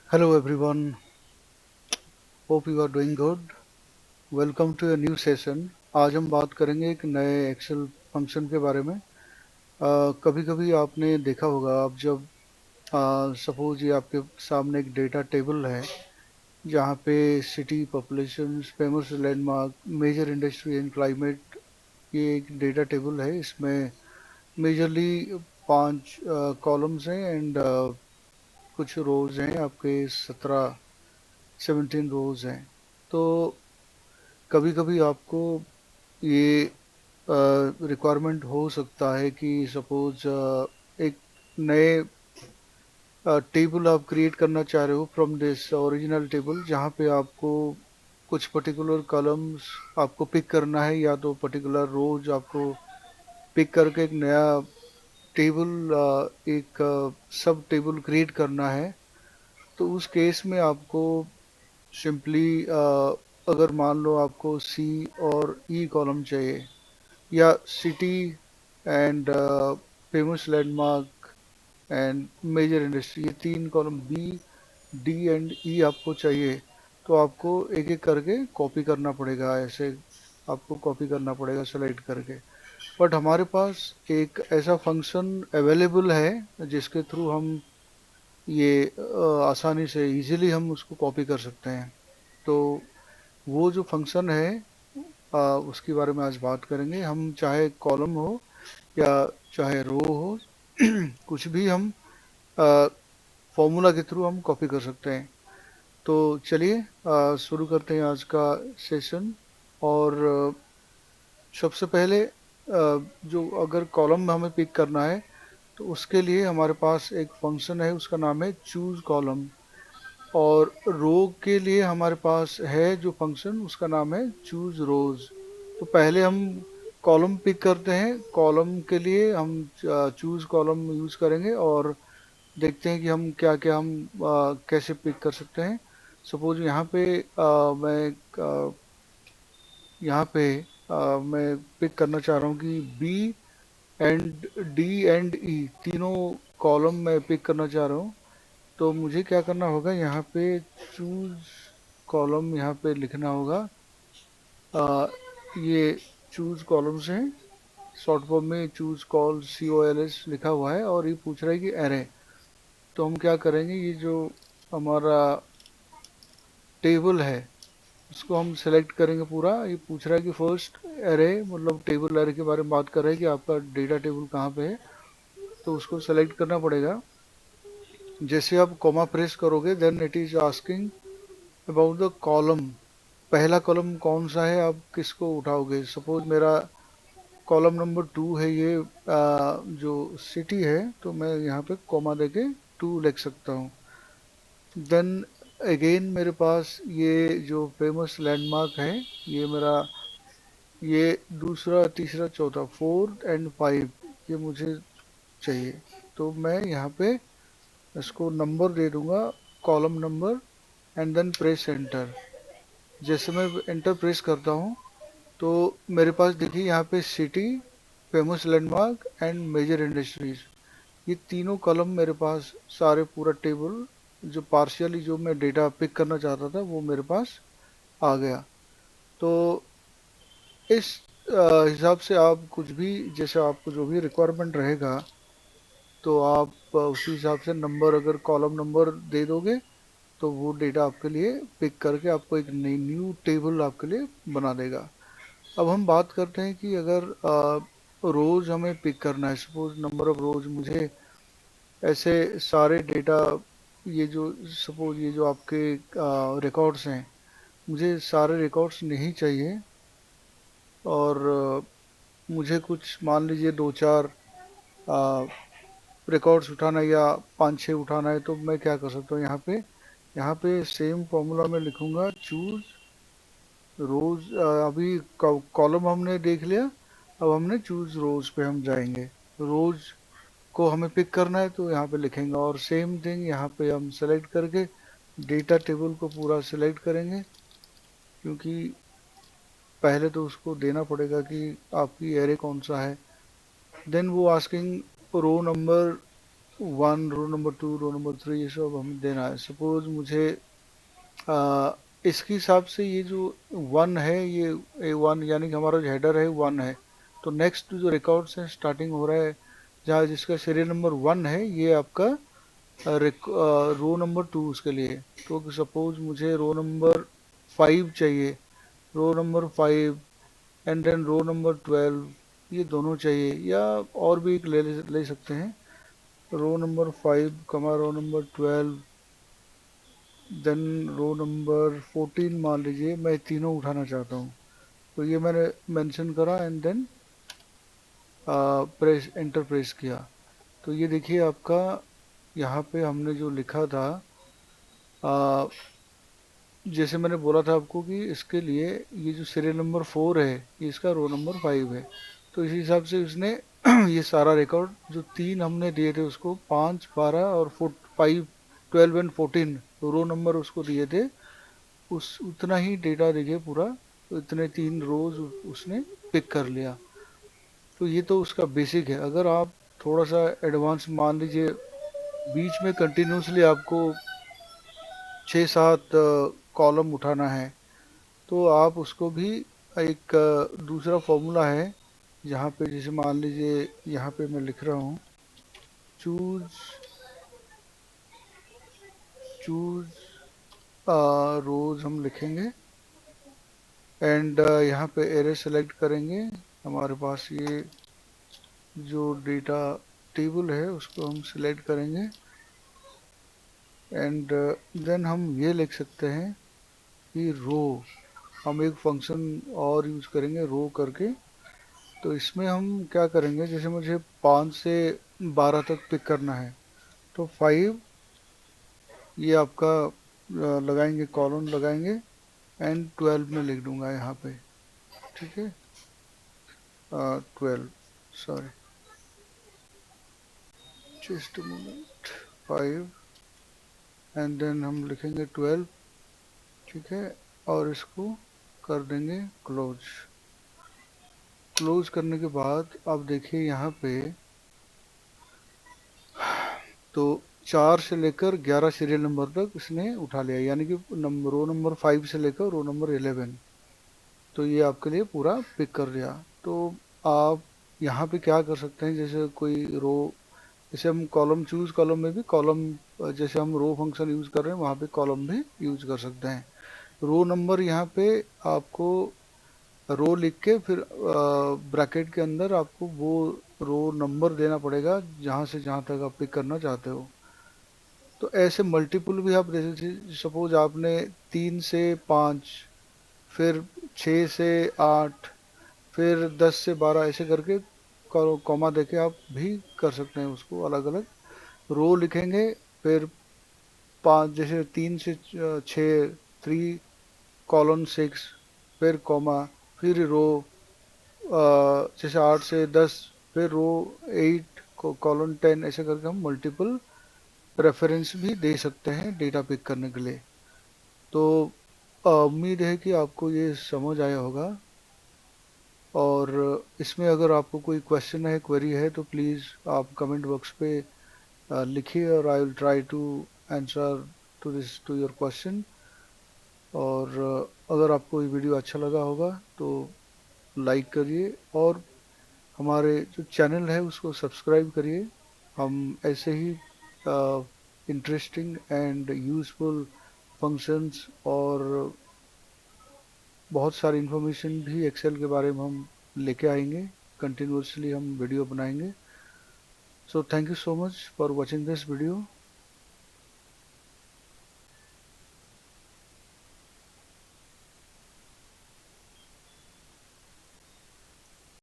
Hello everyone, hope you are doing good. Welcome to a new session. आज हम बात करेंगे एक नए एक्सेल फंक्शन के बारे में। कभी कभी आपने देखा होगा, आप जब सपोज ये आपके सामने एक डेटा टेबल है जहाँ पे city, population, famous landmark, major industry and climate, ये एक डेटा टेबल है। इसमें मेजरली 5 कॉलम्स हैं एंड कुछ रोज हैं, आपके 17 रोज हैं। तो कभी कभी आपको ये रिक्वायरमेंट हो सकता है कि सपोज एक नए टेबल आप क्रिएट करना चाह रहे हो फ्रॉम दिस ओरिजिनल टेबल, जहाँ पे आपको कुछ पर्टिकुलर कॉलम्स आपको पिक करना है या तो पर्टिकुलर रोज आपको पिक करके एक नया टेबल, एक सब टेबल क्रिएट करना है। तो उस केस में आपको सिंपली अगर मान लो आपको सी और ई कॉलम चाहिए, या city and famous landmark and major industry, ये 3 column B, D and E आपको चाहिए, तो आपको एक एक करके कॉपी करना पड़ेगा। ऐसे आपको कॉपी करना पड़ेगा सेलेक्ट करके। बट हमारे पास एक ऐसा फंक्शन अवेलेबल है जिसके थ्रू हम ये आसानी से इजीली हम उसको कॉपी कर सकते हैं। तो वो जो फंक्शन है, उसके बारे में आज बात करेंगे। हम चाहे कॉलम हो या चाहे रो हो, कुछ भी हम फॉर्मूला के थ्रू हम कॉपी कर सकते हैं। तो चलिए शुरू करते हैं आज का सेशन। और सबसे पहले जो अगर कॉलम हमें पिक करना है, तो उसके लिए हमारे पास एक फंक्शन है, उसका नाम है चूज कॉलम। और रो के लिए हमारे पास है जो फंक्शन, उसका नाम है चूज रोज। तो पहले हम कॉलम पिक करते हैं। कॉलम के लिए हम चूज कॉलम यूज करेंगे और देखते हैं कि हम क्या क्या हम कैसे पिक कर सकते हैं। सपोज यहाँ पे यहाँ पे मैं पिक करना चाह रहा हूँ कि बी एंड डी एंड ई तीनों कॉलम मैं पिक करना चाह रहा हूँ। तो मुझे क्या करना होगा, यहाँ पे चूज कॉलम यहाँ पे लिखना होगा। ये चूज कॉलम्स हैं, शॉर्ट फॉर्म में चूज कॉल COLS लिखा हुआ है, और ये पूछ रहा है कि एरे। तो हम क्या करेंगे, ये जो हमारा टेबल है उसको हम सेलेक्ट करेंगे पूरा। ये पूछ रहा है कि फर्स्ट एरे, मतलब टेबल एरे के बारे में बात कर रहा है कि आपका डेटा टेबल कहाँ पे है। तो उसको सेलेक्ट करना पड़ेगा। जैसे आप कॉमा प्रेस करोगे, then it is asking about the column. पहला कॉलम कौन सा है, आप किसको उठाओगे। सपोज मेरा कॉलम नंबर 2 है, ये जो सिटी है, तो मैं यहाँ पे कॉमा देके 2 लिख सकता हूँ। देन अगेन मेरे पास ये जो फेमस लैंडमार्क है, ये मेरा, ये दूसरा, तीसरा, चौथा, 4 एंड 5, ये मुझे चाहिए। तो मैं यहाँ पे इसको नंबर दे दूंगा, column number, and then press enter. जैसे मैं एंटर प्रेस करता हूँ, तो मेरे पास देखिए यहाँ पे city, famous landmark and major industries, ये तीनों कॉलम मेरे पास, सारे पूरा टेबल जो पार्शियली जो मैं डेटा पिक करना चाहता था वो मेरे पास आ गया। तो इस हिसाब से आप कुछ भी, जैसे आपको जो भी रिक्वायरमेंट रहेगा, तो आप उसी हिसाब से नंबर, अगर कॉलम नंबर दे दोगे, तो वो डेटा आपके लिए पिक करके आपको एक नई न्यू टेबल आपके लिए बना देगा। अब हम बात करते हैं कि अगर रोज हमें पिक करना है, सपोज नंबर ऑफ रोज मुझे, ऐसे सारे डेटा, ये जो सपोज ये जो आपके रिकॉर्ड्स हैं, मुझे सारे रिकॉर्ड्स नहीं चाहिए। और मुझे कुछ मान लीजिए दो चार रिकॉर्ड्स उठाना है या 5-6 उठाना है, तो मैं क्या कर सकता हूँ, यहाँ पे सेम फॉर्मूला में लिखूंगा चूज रोज। अभी कॉलम हमने देख लिया, अब हमने चूज रोज पे हम जाएंगे। रोज को हमें पिक करना है, तो यहाँ पे लिखेंगे, और सेम थिंग यहाँ पे हम सेलेक्ट करके डेटा टेबल को पूरा सेलेक्ट करेंगे, क्योंकि पहले तो उसको देना पड़ेगा कि आपकी एरे कौन सा है। देन वो asking row number, 1, row number 2, row number 3, ये सब हमें देना है। सपोज मुझे आ, इसके हिसाब से ये जो 1 है, ये A1 यानी कि हमारा जो हेडर है 1 है, तो नेक्स्ट जो रिकॉर्ड्स है स्टार्टिंग हो रहा है जहाँ जिसका सीरियल नंबर 1 है, ये आपका रो नंबर 2 उसके लिए। तो सपोज मुझे रो नंबर 5 चाहिए, row number 5 and then row number 12, ये दोनों चाहिए, या और भी एक ले सकते हैं, रो number 5 comma row number 12, then row number 14 मान लीजिए, मैं तीनों उठाना चाहता हूँ। तो ये मैंने मेंशन करा and then press enter press किया। तो ये देखिए आपका यहाँ पे हमने जो लिखा था, आ, जैसे मैंने बोला था आपको कि इसके लिए ये जो सीरियल नंबर 4 है, ये इसका रो नंबर 5 है। तो इसी हिसाब से उसने ये सारा रिकॉर्ड जो तीन हमने दिए थे उसको, 5, 12 और 5, 12 एंड 14 रो नंबर उसको दिए थे, उस उतना ही डेटा देखिए पूरा, तो इतने तीन रोज उसने पिक कर लिया। तो ये तो उसका बेसिक है। अगर आप थोड़ा सा एडवांस मान लीजिए, बीच में कंटिन्यूसली आपको 6-7 कॉलम उठाना है, तो आप उसको भी एक दूसरा फॉर्मूला है, जहाँ पे जैसे मान लीजिए यहाँ पे मैं लिख रहा हूँ, चूज चूज रोज हम लिखेंगे एंड यहाँ पे एरे सेलेक्ट करेंगे। हमारे पास ये जो डेटा टेबल है उसको हम सिलेक्ट करेंगे एंड देन हम ये लिख सकते हैं कि रो, हम एक फंक्शन और यूज करेंगे रो करके। तो इसमें हम क्या करेंगे, जैसे मुझे 5 से 12 तक पिक करना है, तो 5 ये आपका लगाएंगे, कॉलन लगाएंगे एंड 12 में लिख दूंगा यहाँ पे, ठीक है, 12, sorry, just moment, 5 and then हम लिखेंगे 12, ठीक है, और इसको कर देंगे क्लोज। क्लोज करने के बाद अब देखिए यहाँ पे, तो 4 से लेकर 11 सीरियल नंबर तक इसने उठा लिया, यानी कि रो नंबर 5 से लेकर रो नंबर 11, तो ये आपके लिए पूरा पिक कर लिया। तो आप यहाँ पे क्या कर सकते हैं, जैसे कोई रो, जैसे हम कॉलम चूज कॉलम में भी कॉलम, जैसे हम रो फंक्शन यूज कर रहे हैं वहाँ पे कॉलम भी यूज कर सकते हैं। रो नंबर यहाँ पे आपको रो लिख के फिर ब्रैकेट के अंदर आपको वो रो नंबर देना पड़ेगा जहाँ से जहाँ तक आप पिक करना चाहते हो। तो ऐसे मल्टीपल भी आप, जैसे सपोज आपने 3 से 5, फिर 6 से 8, फिर 10 से 12, ऐसे करके कॉमा देके आप भी कर सकते हैं उसको अलग अलग। रो लिखेंगे, फिर 5, जैसे 3 से 6, 3:6, फिर कॉमा, फिर रो, जैसे 8 से 10, फिर रो 8:10, ऐसे करके हम मल्टीपल रेफरेंस भी दे सकते हैं डेटा पिक करने के लिए। तो उम्मीद है कि आपको ये समझ आया होगा, और इसमें अगर आपको कोई क्वेश्चन है, क्वेरी है, तो प्लीज़ आप कमेंट बॉक्स पे लिखिए और I will try to answer to your question. और अगर आपको ये वीडियो अच्छा लगा होगा तो लाइक करिए, और हमारे जो चैनल है उसको सब्सक्राइब करिए। हम ऐसे ही इंटरेस्टिंग एंड यूज़फुल फंक्शंस और बहुत सारी इन्फॉर्मेशन भी एक्सेल के बारे में हम लेके आएंगे, कंटिन्यूसली हम वीडियो बनाएंगे। So thank you so much for watching this video.